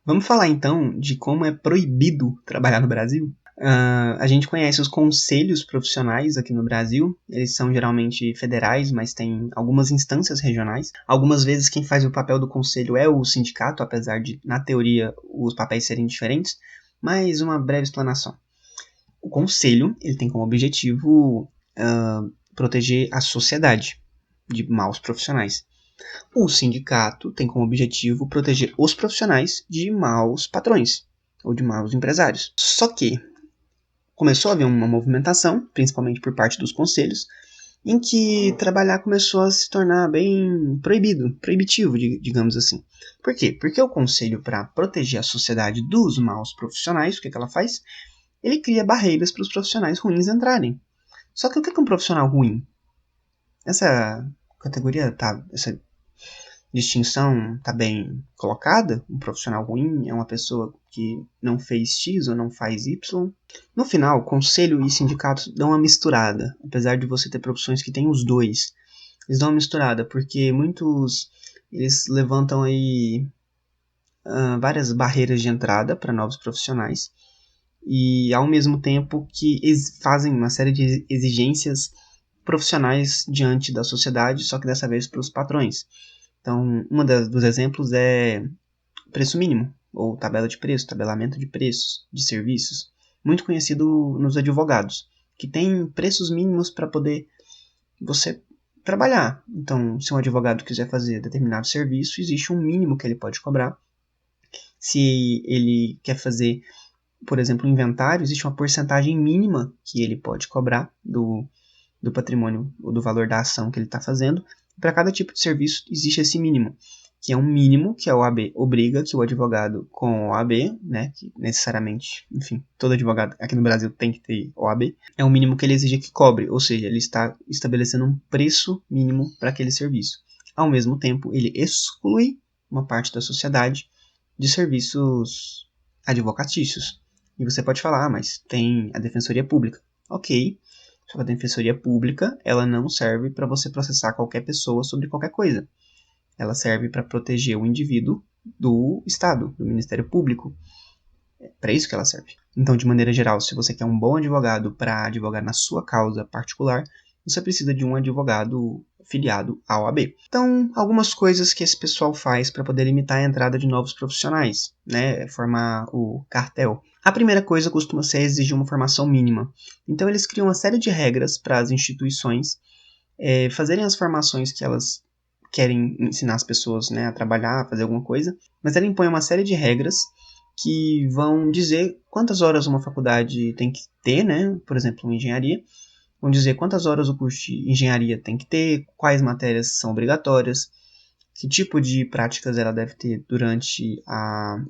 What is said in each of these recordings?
Vamos falar então de como é proibido trabalhar no Brasil? A gente conhece os conselhos profissionais aqui no Brasil, eles são geralmente federais, mas tem algumas instâncias regionais. Algumas vezes quem faz o papel do conselho é o sindicato, apesar de, na teoria, os papéis serem diferentes, mas uma breve explanação. O conselho ele tem como objetivo proteger a sociedade de maus profissionais. O sindicato tem como objetivo proteger os profissionais de maus patrões ou de maus empresários. Só que começou a haver uma movimentação, principalmente por parte dos conselhos, em que trabalhar começou a se tornar bem proibitivo, digamos assim. Por quê? Porque o conselho, para proteger a sociedade dos maus profissionais, o que ela faz? Ele cria barreiras para os profissionais ruins entrarem. Só que o que é um profissional ruim? Essa categoria, essa distinção está bem colocada. Um profissional ruim é uma pessoa que não fez X ou não faz Y. No final, conselho e sindicatos dão uma misturada, apesar de você ter profissões que têm os dois. Eles dão uma misturada porque muitos eles levantam aí várias barreiras de entrada para novos profissionais e ao mesmo tempo que fazem uma série de exigências profissionais diante da sociedade, só que dessa vez para os patrões. Então, dos exemplos é preço mínimo, ou tabela de preço, tabelamento de preços de serviços, muito conhecido nos advogados, que tem preços mínimos para poder você trabalhar. Então, se um advogado quiser fazer determinado serviço, existe um mínimo que ele pode cobrar. Se ele quer fazer, por exemplo, um inventário, existe uma porcentagem mínima que ele pode cobrar do patrimônio ou do valor da ação que ele está fazendo. Para cada tipo de serviço existe esse mínimo, que é um mínimo que a OAB obriga que o advogado com OAB, né, que necessariamente, enfim, todo advogado aqui no Brasil tem que ter OAB, é um mínimo que ele exige que cobre, ou seja, ele está estabelecendo um preço mínimo para aquele serviço. Ao mesmo tempo, ele exclui uma parte da sociedade de serviços advocatícios. E você pode falar, mas tem a Defensoria Pública. Ok, só que a Defensoria Pública ela não serve para você processar qualquer pessoa sobre qualquer coisa. Ela serve para proteger o indivíduo do Estado, do Ministério Público. É para isso que ela serve. Então, de maneira geral, se você quer um bom advogado para advogar na sua causa particular, você precisa de um advogado filiado à OAB. Então, algumas coisas que esse pessoal faz para poder limitar a entrada de novos profissionais, né, formar o cartel. A primeira coisa costuma ser exigir uma formação mínima. Então, eles criam uma série de regras para as instituições fazerem as formações que elas querem ensinar as pessoas, né, a trabalhar, a fazer alguma coisa, mas ela impõe uma série de regras que vão dizer quantas horas uma faculdade tem que ter, né, por exemplo, engenharia, vão dizer quantas horas o curso de engenharia tem que ter, quais matérias são obrigatórias, que tipo de práticas ela deve ter durante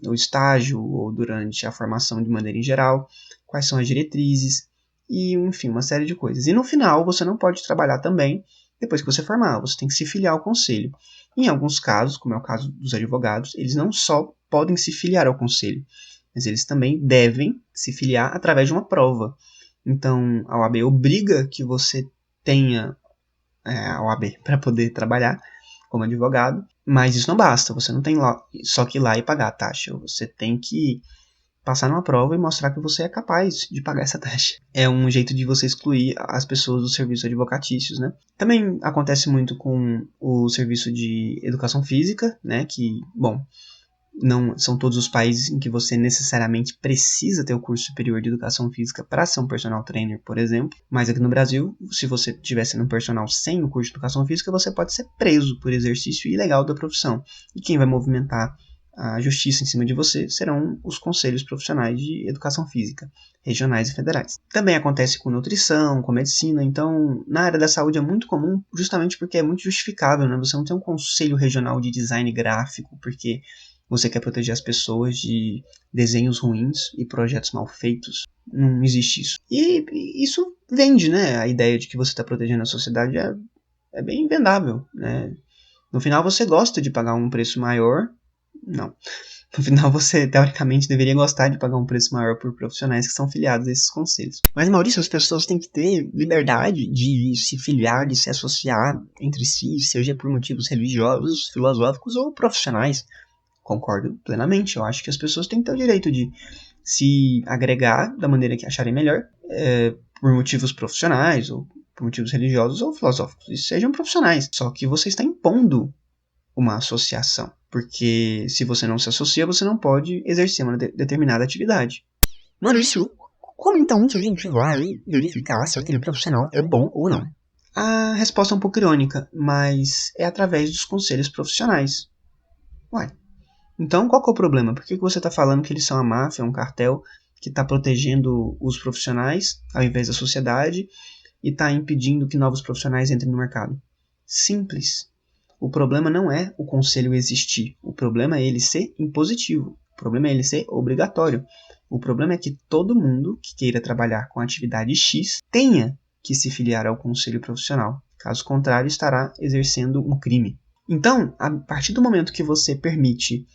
o estágio ou durante a formação de maneira em geral, quais são as diretrizes, e enfim, uma série de coisas. E no final, você não pode trabalhar também depois que você formar, você tem que se filiar ao conselho. Em alguns casos, como é o caso dos advogados, eles não só podem se filiar ao conselho, mas eles também devem se filiar através de uma prova. Então, a OAB obriga que você tenha a OAB para poder trabalhar como advogado, mas isso não basta, você não tem só que ir lá e pagar a taxa, você tem que passar numa prova e mostrar que você é capaz de pagar essa taxa. É um jeito de você excluir as pessoas dos serviços advocatícios, né? Também acontece muito com o serviço de educação física, né? Que, bom, não são todos os países em que você necessariamente precisa ter o curso superior de educação física para ser um personal trainer, por exemplo. Mas aqui no Brasil, se você estiver sendo um personal sem o curso de educação física, você pode ser preso por exercício ilegal da profissão. E quem vai movimentar a justiça em cima de você serão os conselhos profissionais de educação física, regionais e federais. Também acontece com nutrição, com medicina, então na área da saúde é muito comum justamente porque é muito justificável, né? Você não tem um conselho regional de design gráfico porque você quer proteger as pessoas de desenhos ruins e projetos mal feitos. Não existe isso. E isso vende, né? A ideia de que você está protegendo a sociedade é bem vendável, né? No final você gosta de pagar um preço maior. Não. No final você, teoricamente, deveria gostar de pagar um preço maior por profissionais que são filiados a esses conselhos. Mas, Maurício, as pessoas têm que ter liberdade de se filiar, de se associar entre si, seja por motivos religiosos, filosóficos ou profissionais. Concordo plenamente. Eu acho que as pessoas têm que ter o direito de se agregar da maneira que acharem melhor, por motivos profissionais, ou por motivos religiosos ou filosóficos. E sejam profissionais. Só que você está impondo uma associação. Porque se você não se associa, você não pode exercer uma determinada atividade. Maurício, como então que a gente vai verificar se aquele profissional é bom ou não? A resposta é um pouco irônica, mas é através dos conselhos profissionais. Ué, então qual que é o problema? Por que você está falando que eles são a máfia, um cartel que está protegendo os profissionais ao invés da sociedade e está impedindo que novos profissionais entrem no mercado? Simples. O problema não é o conselho existir. O problema é ele ser impositivo. O problema é ele ser obrigatório. O problema é que todo mundo que queira trabalhar com atividade X tenha que se filiar ao conselho profissional. Caso contrário, estará exercendo um crime. Então, a partir do momento que você permite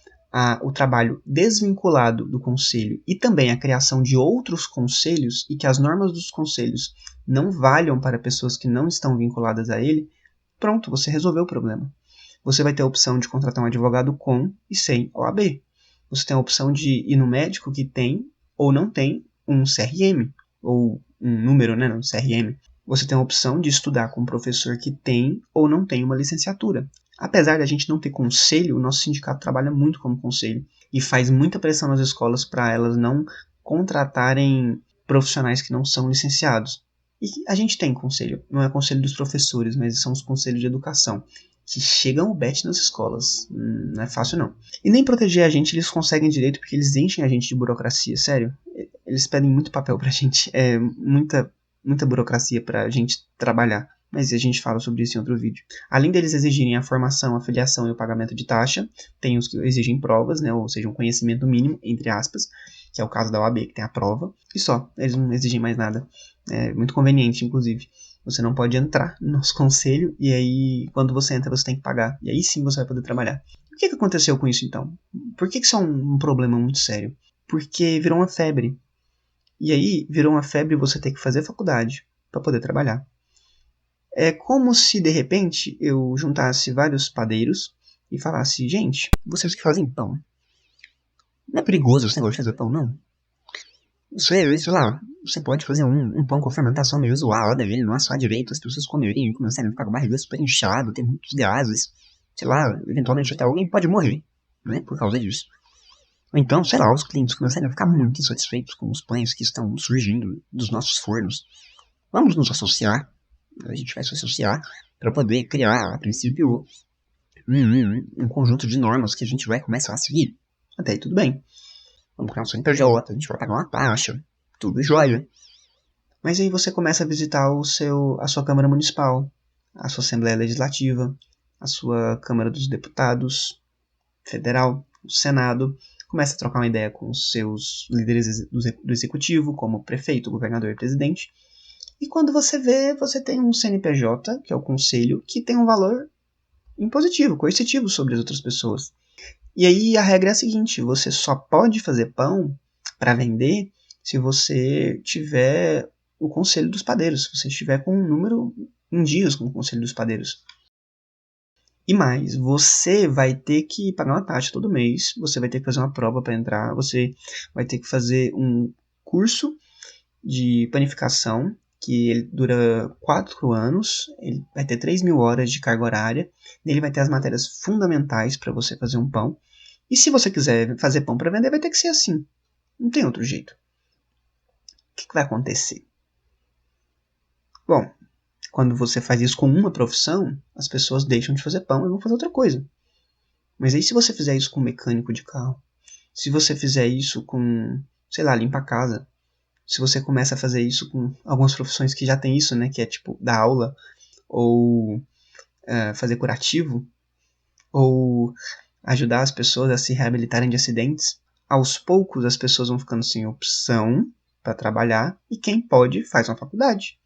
o trabalho desvinculado do conselho e também a criação de outros conselhos e que as normas dos conselhos não valham para pessoas que não estão vinculadas a ele, pronto, você resolveu o problema. Você vai ter a opção de contratar um advogado com e sem OAB. Você tem a opção de ir no médico que tem ou não tem um CRM, ou um número, né, no CRM. Você tem a opção de estudar com um professor que tem ou não tem uma licenciatura. Apesar de a gente não ter conselho, o nosso sindicato trabalha muito como conselho e faz muita pressão nas escolas para elas não contratarem profissionais que não são licenciados. E a gente tem conselho, não é conselho dos professores, mas são os conselhos de educação, que chegam o bet nas escolas. Não é fácil, não. E nem proteger a gente eles conseguem direito, porque eles enchem a gente de burocracia, sério. Eles pedem muito papel pra gente, muita burocracia pra gente trabalhar. Mas a gente fala sobre isso em outro vídeo. Além deles exigirem a formação, a filiação e o pagamento de taxa, tem os que exigem provas, né, ou seja, um conhecimento mínimo, entre aspas, que é o caso da OAB, que tem a prova, e só, eles não exigem mais nada. É muito conveniente, inclusive. Você não pode entrar no nosso conselho, e aí, quando você entra, você tem que pagar. E aí sim você vai poder trabalhar. O que aconteceu com isso, então? Por que isso é um problema muito sério? Porque virou uma febre. E aí, virou uma febre você ter que fazer faculdade para poder trabalhar. É como se, de repente, eu juntasse vários padeiros e falasse, gente, vocês que fazem pão, não é perigoso esse negócio de fazer pão, não? Sei lá, você pode fazer um pão com fermentação meio zoada, ele não assar direito, as pessoas comerem e começarem a ficar com a barriga super inchada, tem muitos gases, sei lá, eventualmente até alguém pode morrer, né, por causa disso. Ou então, sei lá, os clientes começarem a ficar muito insatisfeitos com os pães que estão surgindo dos nossos fornos. Vamos nos associar, a gente vai se associar para poder criar, a princípio, um conjunto de normas que a gente vai começar a seguir. Até aí tudo bem. Vamos criar um CNPJ, a gente vai pagar uma taxa, tudo jóia. Mas aí você começa a visitar a sua Câmara Municipal, a sua Assembleia Legislativa, a sua Câmara dos Deputados Federal, o Senado, começa a trocar uma ideia com os seus líderes do Executivo, como o prefeito, o governador e o presidente. E quando você vê, você tem um CNPJ, que é o Conselho, que tem um valor impositivo, coercitivo sobre as outras pessoas. E aí a regra é a seguinte, você só pode fazer pão para vender se você tiver o Conselho dos Padeiros, se você estiver com um número em dias com o Conselho dos Padeiros. E mais, você vai ter que pagar uma taxa todo mês, você vai ter que fazer uma prova para entrar, você vai ter que fazer um curso de panificação, que ele dura 4 anos, ele vai ter 3.000 horas de carga horária, nele vai ter as matérias fundamentais para você fazer um pão. E se você quiser fazer pão para vender, vai ter que ser assim. Não tem outro jeito. O que vai acontecer? Bom, quando você faz isso com uma profissão, as pessoas deixam de fazer pão e vão fazer outra coisa. Mas aí se você fizer isso com um mecânico de carro, se você fizer isso com, sei lá, limpa a casa, se você começa a fazer isso com algumas profissões que já tem isso, né, que é tipo dar aula, ou fazer curativo, ou ajudar as pessoas a se reabilitarem de acidentes, aos poucos as pessoas vão ficando sem opção para trabalhar, e quem pode faz uma faculdade.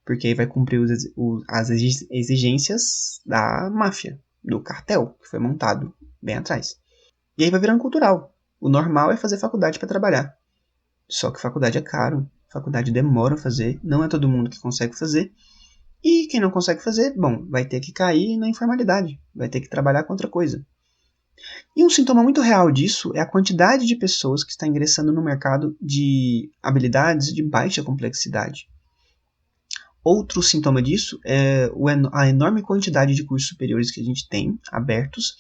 Porque aí vai cumprir as exigências da máfia, do cartel, que foi montado bem atrás. E aí vai virando cultural. O normal é fazer faculdade para trabalhar. Só que faculdade é caro, faculdade demora a fazer, não é todo mundo que consegue fazer. E quem não consegue fazer, bom, vai ter que cair na informalidade, vai ter que trabalhar com outra coisa. E um sintoma muito real disso é a quantidade de pessoas que está ingressando no mercado de habilidades de baixa complexidade. Outro sintoma disso é a enorme quantidade de cursos superiores que a gente tem abertos,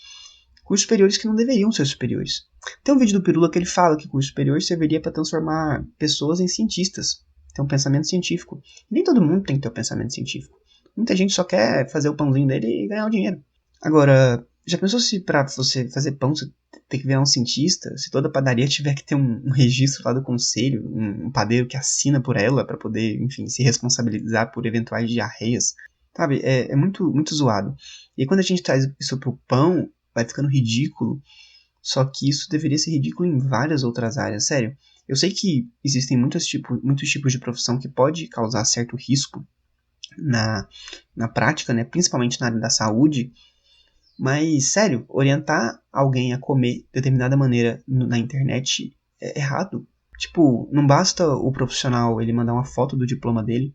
cursos superiores que não deveriam ser superiores. Tem um vídeo do Pirula que ele fala que curso superior serviria para transformar pessoas em cientistas, ter um pensamento científico. Nem todo mundo tem que ter um pensamento científico. Muita gente só quer fazer o pãozinho dele e ganhar o dinheiro. Agora, já pensou se para você fazer pão você tem que virar um cientista? Se toda padaria tiver que ter um registro lá do conselho, um padeiro que assina por ela para poder, enfim, se responsabilizar por eventuais diarreias, sabe? É muito, muito zoado. E quando a gente traz isso pro pão, vai ficando ridículo. Só que isso deveria ser ridículo em várias outras áreas, sério. Eu sei que existem muitos tipos de profissão que pode causar certo risco na prática, né? Principalmente na área da saúde. Mas, sério, orientar alguém a comer de determinada maneira na internet é errado. Tipo, não basta o profissional ele mandar uma foto do diploma dele.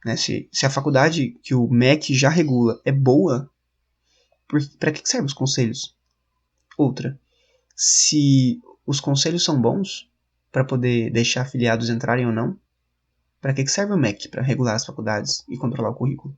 Né? Se a faculdade que o MEC já regula é boa, para que servem os conselhos? Outra, se os conselhos são bons para poder deixar afiliados entrarem ou não, para que serve o MEC? Para regular as faculdades e controlar o currículo.